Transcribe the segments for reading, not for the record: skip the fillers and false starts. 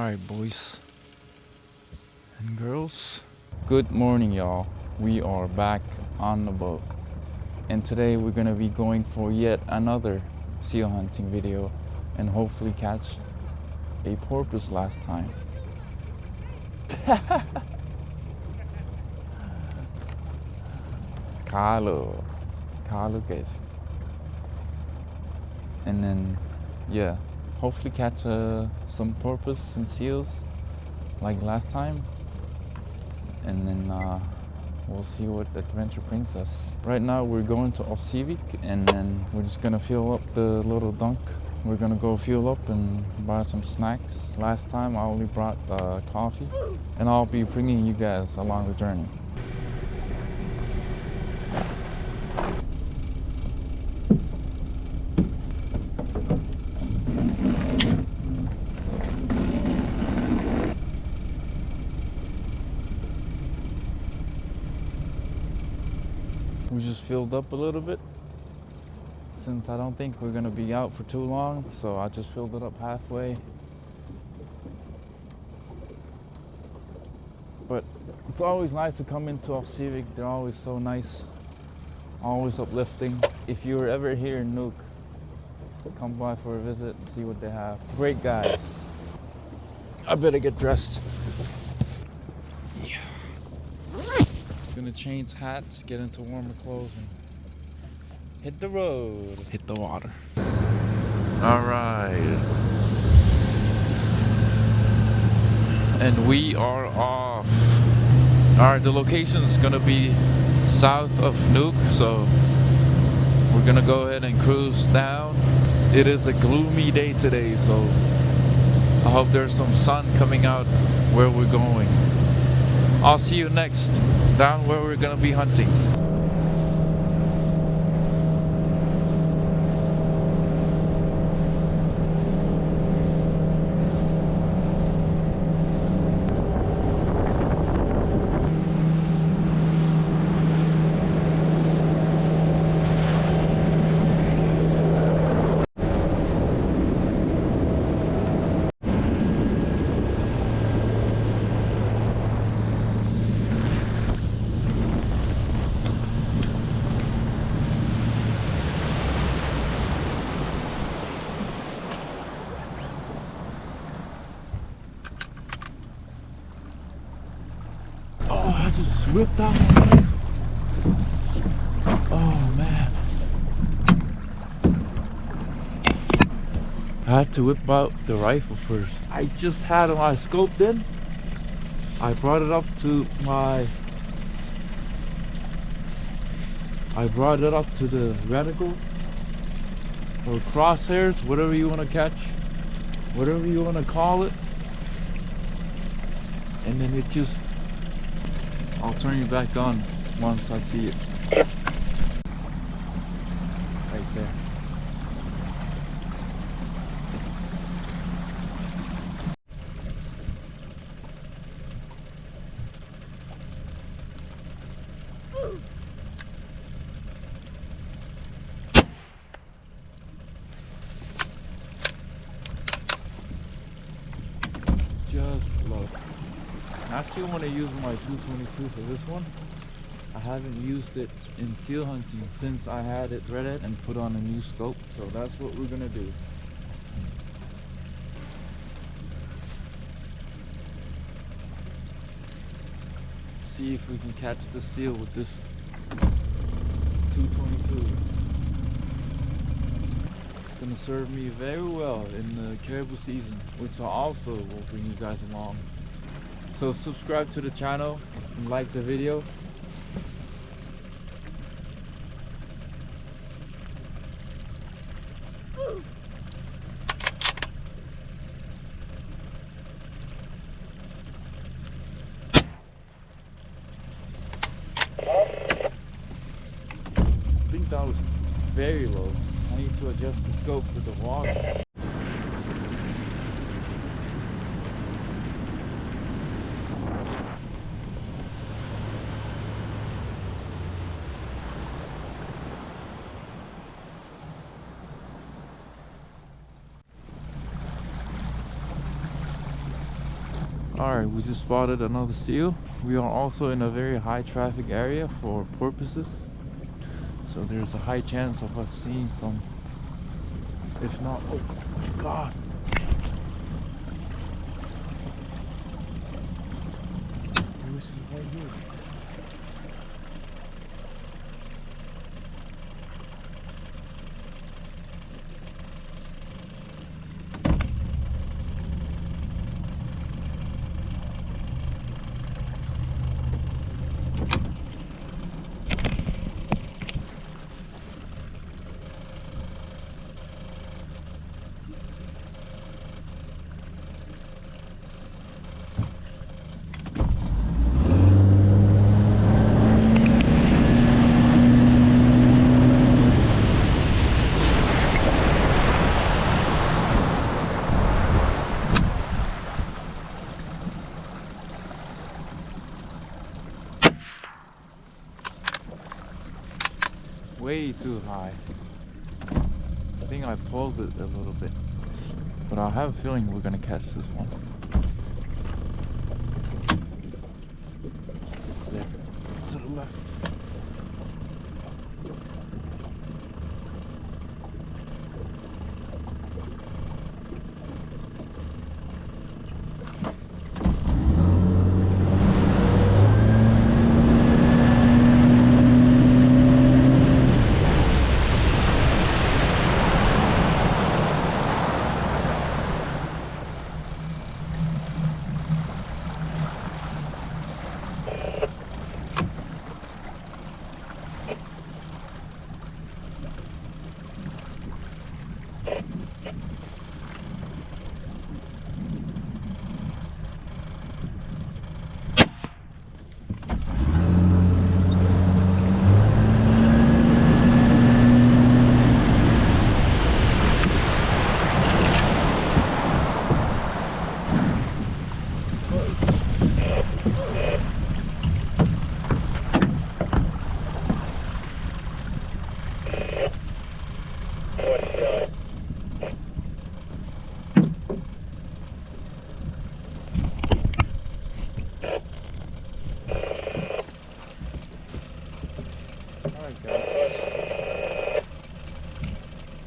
Alright, boys and girls. Good morning, y'all. We are back on the boat. And today we're gonna be going for yet another seal hunting video and hopefully catch a porpoise last time. Carlo guys. And then, yeah, hopefully catch some porpoise and seals like last time. And then we'll see what adventure brings us. Right now we're going to Osivik, and then we're just gonna fuel up the little dunk. We're gonna go fuel up and buy some snacks. Last time I only brought coffee, and I'll be bringing you guys along the journey. We just filled up a little bit since I don't think we're gonna be out for too long, so I just filled it up halfway. But it's always nice to come into Osivik. They're always so nice, always uplifting. If you were ever here in Nuuk, come by for a visit and see what they have. Great guys. I better get dressed. Yeah. Gonna change hats, get into warmer clothes, and hit the road, hit the water. All right. And we are off. All right, the location is gonna be south of Nuuk, so we're gonna go ahead and cruise down. It is a gloomy day today, so I hope there's some sun coming out where we're going. I'll see you next, down where we're gonna be hunting. I just whipped out my knife. Oh man. I had to whip out the rifle first. I just had my scope in. I brought it up to the reticle or crosshairs, whatever you want to catch, whatever you want to call it. And then it just, I'll turn you back on once I see it. Right there. Just low. I actually want to use my 222 for this one. I haven't used it in seal hunting since I had it threaded and put on a new scope, so that's what we're gonna do. See if we can catch the seal with this 222. It's gonna serve me very well in the caribou season, which I also will bring you guys along. So subscribe to the channel and like the video. I think that was very low. I need to adjust the scope for the water. Alright, we just spotted another seal. We are also in a very high traffic area for porpoises, so there's a high chance of us seeing some. If not, oh my god! This is right here. Way too high. I think I pulled it a little bit, but I have a feeling we're gonna catch this one. There, to the left. Alright guys.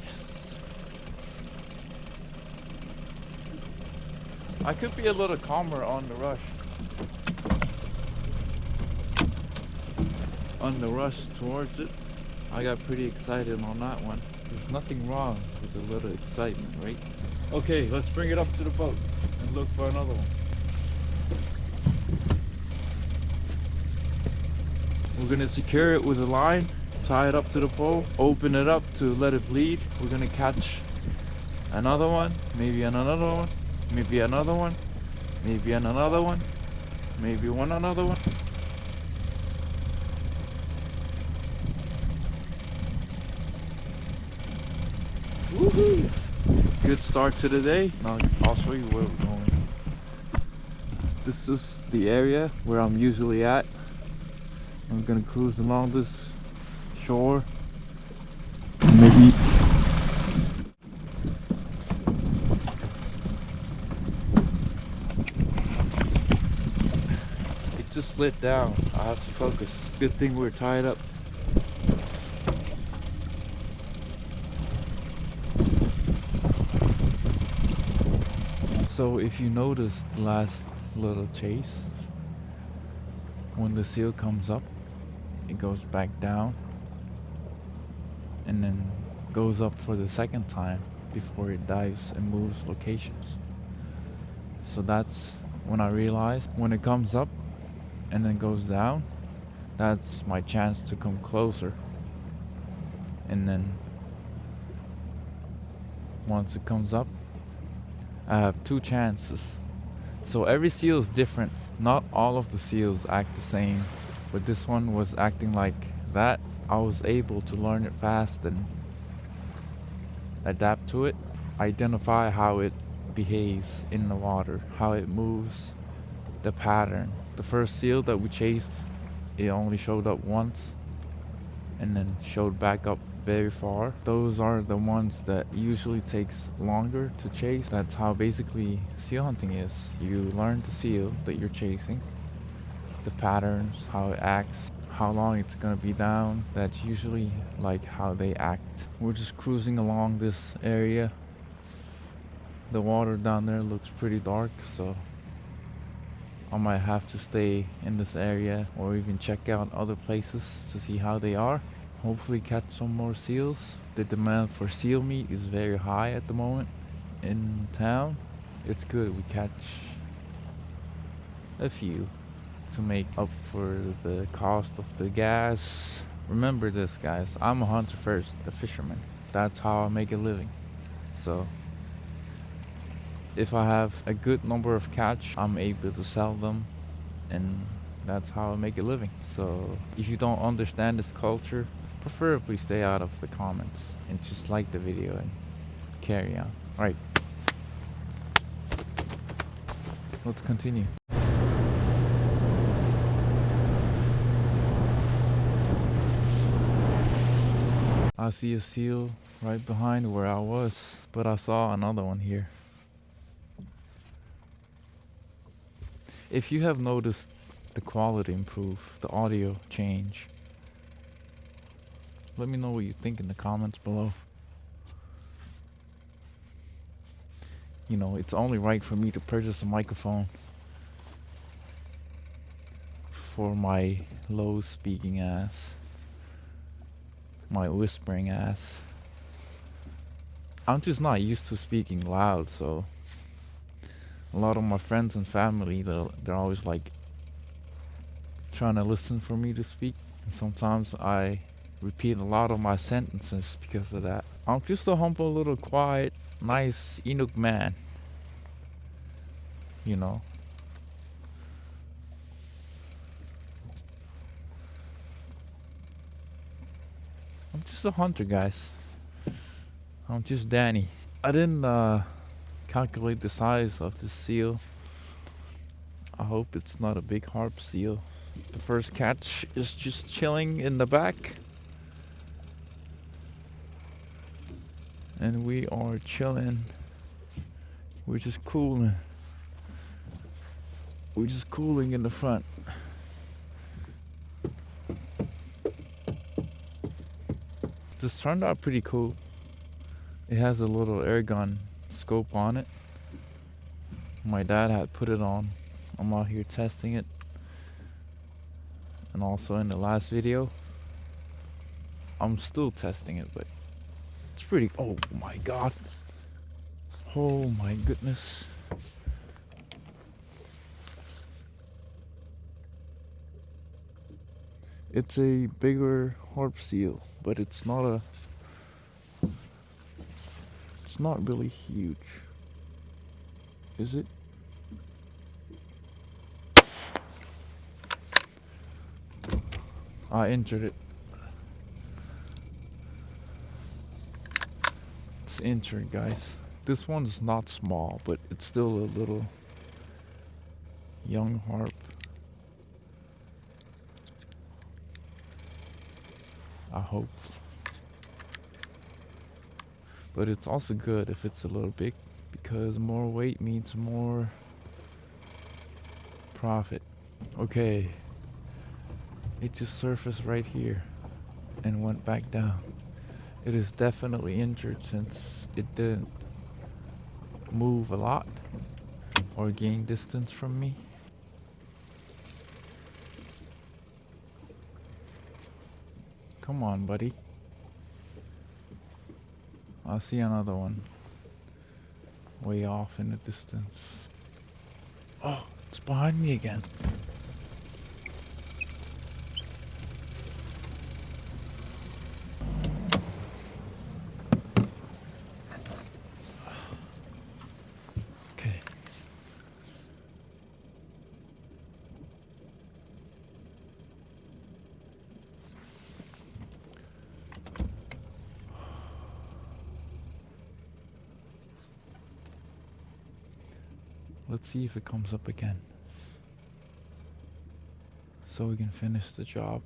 Yes. I could be a little calmer on the rush. On the rush towards it, I got pretty excited on that one. There's nothing wrong with a little excitement, right? Okay, let's bring it up to the boat and look for another one. We're gonna secure it with a line, tie it up to the pole, open it up to let it bleed. We're gonna catch another one, maybe another one, maybe another one, maybe another one, maybe another one. Woohoo! Good start to the day. Now I'll show you where we're going. This is the area where I'm usually at. I'm gonna cruise along this shore. Maybe it just slid down. I have to focus. Good thing we're tied up. So if you notice the last little chase, when the seal comes up, it goes back down and then goes up for the second time before it dives and moves locations. So that's when I realized when it comes up and then goes down, that's my chance to come closer. And then once it comes up, I have two chances. So every seal is different. Not all of the seals act the same, but this one was acting like that. I was able to learn it fast and adapt to it, identify how it behaves in the water, how it moves, the pattern. The first seal that we chased, it only showed up once, and then showed back up very far. Those are the ones that usually takes longer to chase. That's how basically seal hunting is. You learn the seal that you're chasing, the patterns, how it acts, how long it's gonna be down. That's usually like how they act. We're just cruising along this area. The water down there looks pretty dark, so I might have to stay in this area or even check out other places to see how they are. Hopefully catch some more seals. The demand for seal meat is very high at the moment in town. It's good we catch a few to make up for the cost of the gas. Remember this, guys, I'm a hunter first, a fisherman. That's how I make a living. So if I have a good number of catch, I'm able to sell them, and that's how I make a living. So if you don't understand this culture, preferably stay out of the comments and just like the video and carry on. Alright, let's continue. I see a seal right behind where I was, but I saw another one here. If you have noticed the quality improve, the audio change, let me know what you think in the comments below. You know, it's only right for me to purchase a microphone for my low speaking ass, my whispering ass. I'm just not used to speaking loud, so a lot of my friends and family, they're always like trying to listen for me to speak. And sometimes I repeat a lot of my sentences because of that. I'm just a humble little quiet, nice Inuk man. You know. I'm just a hunter, guys. I'm just Danny. I didn't calculate the size of this seal. I hope it's not a big harp seal. The first catch is just chilling in the back, and we are chilling. We're just cooling. We're just cooling in the front. This turned out pretty cool. It has a little air gun scope on it. My dad had put it on. I'm out here testing it. And also in the last video, I'm still testing it, but it's pretty. Oh my god. Oh my goodness. It's a bigger harp seal, but it's not really huge. Is it? I injured it. It's injured, guys. This one's not small, but it's still a little young harp. I hope. But it's also good if it's a little big, because more weight means more profit. Okay. It just surfaced right here and went back down. It is definitely injured since it didn't move a lot or gain distance from me. Come on, buddy. I see another one way off in the distance. Oh, it's behind me again. Okay. Let's see if it comes up again, so we can finish the job.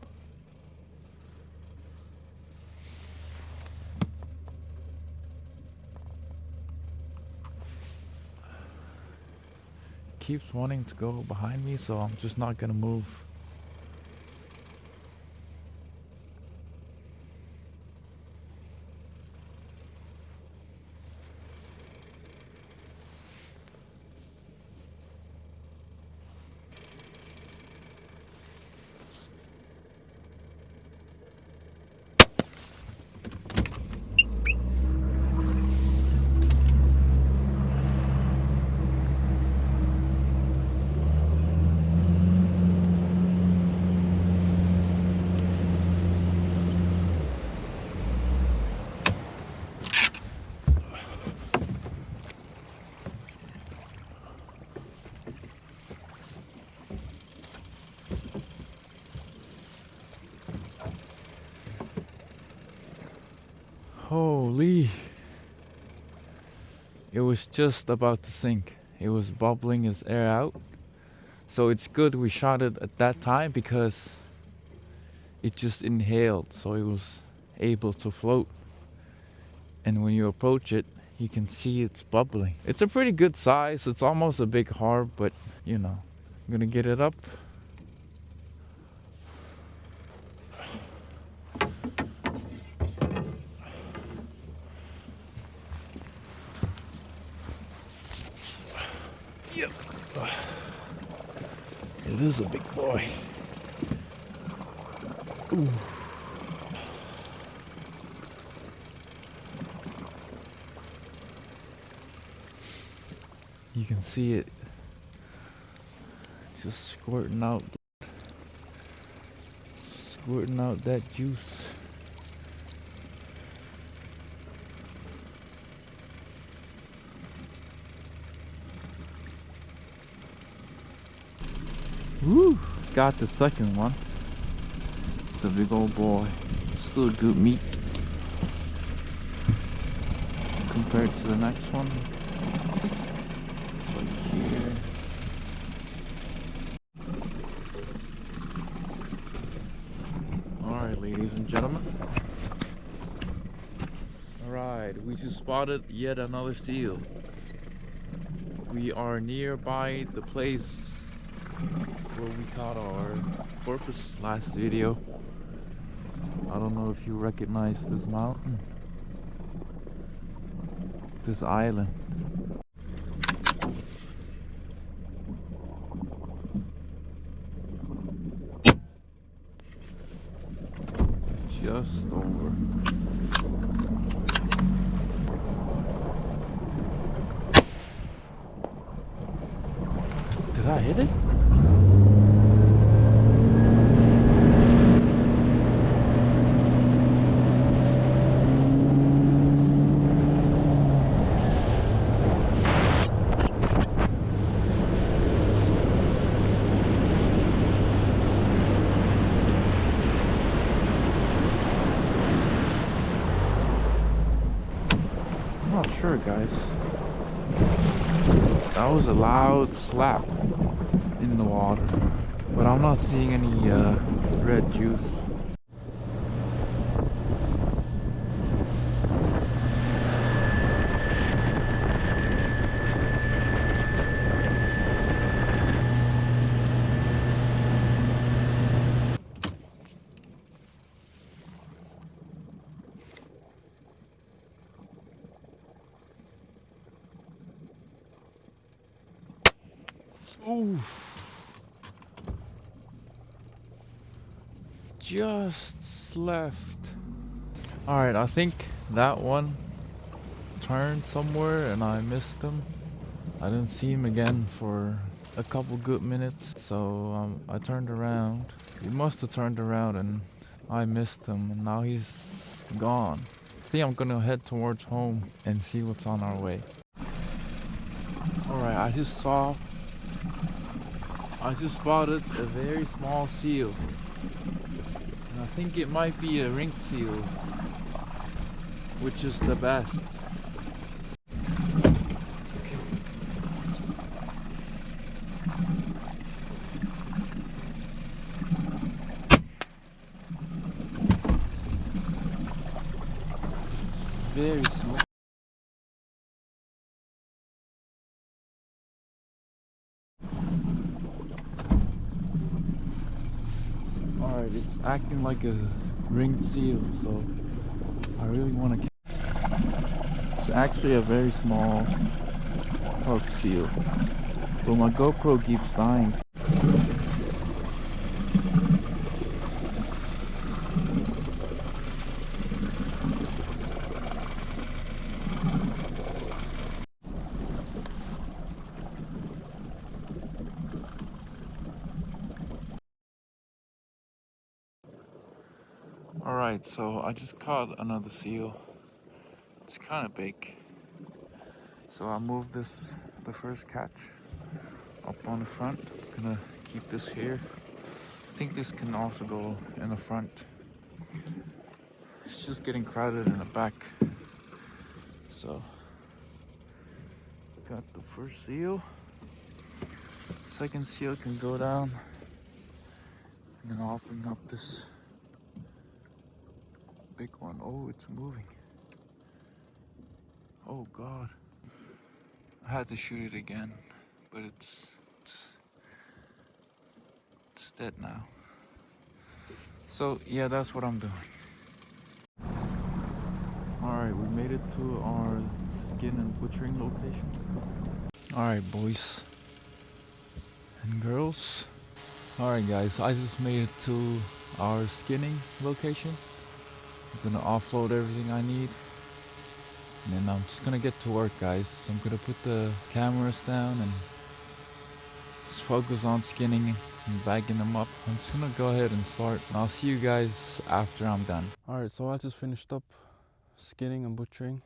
keeps wanting to go behind me, so I'm just not gonna move. Holy. It was just about to sink. It was bubbling its air out. So it's good we shot it at that time because it just inhaled, so it was able to float. And when you approach it, you can see it's bubbling. It's a pretty good size. It's almost a big harp, but you know, I'm gonna get it up. Yep. It is a big boy. Ooh. You can see it just squirting out that juice. Woo! Got the second one. It's a big old boy. Still good meat compared to the next one. It's like here. Alright, ladies and gentlemen. Alright, we just spotted yet another seal. We are nearby the place where we caught our porpoise last video. I don't know if you recognize this mountain, this island. Just over. Did I hit it? Not sure, guys. That was a loud slap in the water, but I'm not seeing any red juice. Oof. Just left. Alright, I think that one turned somewhere and I missed him. I didn't see him again for a couple good minutes, so I turned around. He must have turned around and I missed him, and now he's gone. I think I'm gonna head towards home and see what's on our way. Alright, I just spotted a very small seal. And I think it might be a ringed seal, which is the best. It's very small. Alright, it's acting like a ringed seal, so I really want to. It's actually a very small carp seal, but my GoPro keeps dying. Alright, so I just caught another seal. It's kind of big. So I moved the first catch, up on the front. I'm gonna keep this here. I think this can also go in the front. It's just getting crowded in the back. So, got the first seal. Second seal can go down. And then I'll bring up this big one. Oh, it's moving. Oh God. I had to shoot it again, but it's dead now. So yeah, that's what I'm doing. Alright, we made it to our skin and butchering location. Alright, boys and girls. Alright guys, I just made it to our skinning location. I'm gonna offload everything I need. And then I'm just gonna get to work, guys. So I'm gonna put the cameras down and just focus on skinning and bagging them up. I'm just gonna go ahead and start. I'll see you guys after I'm done. Alright, so I just finished up skinning and butchering.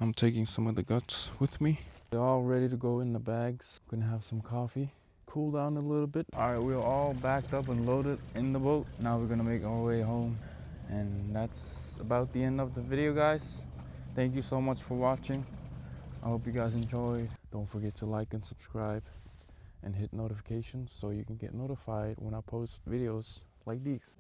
I'm taking some of the guts with me. They're all ready to go in the bags. I'm gonna have some coffee, cool down a little bit. Alright, we're all backed up and loaded in the boat. Now we're gonna make our way home. And that's about the end of the video, guys. Thank you so much for watching. I hope you guys enjoyed. Don't forget to like and subscribe and hit notifications so you can get notified when I post videos like these.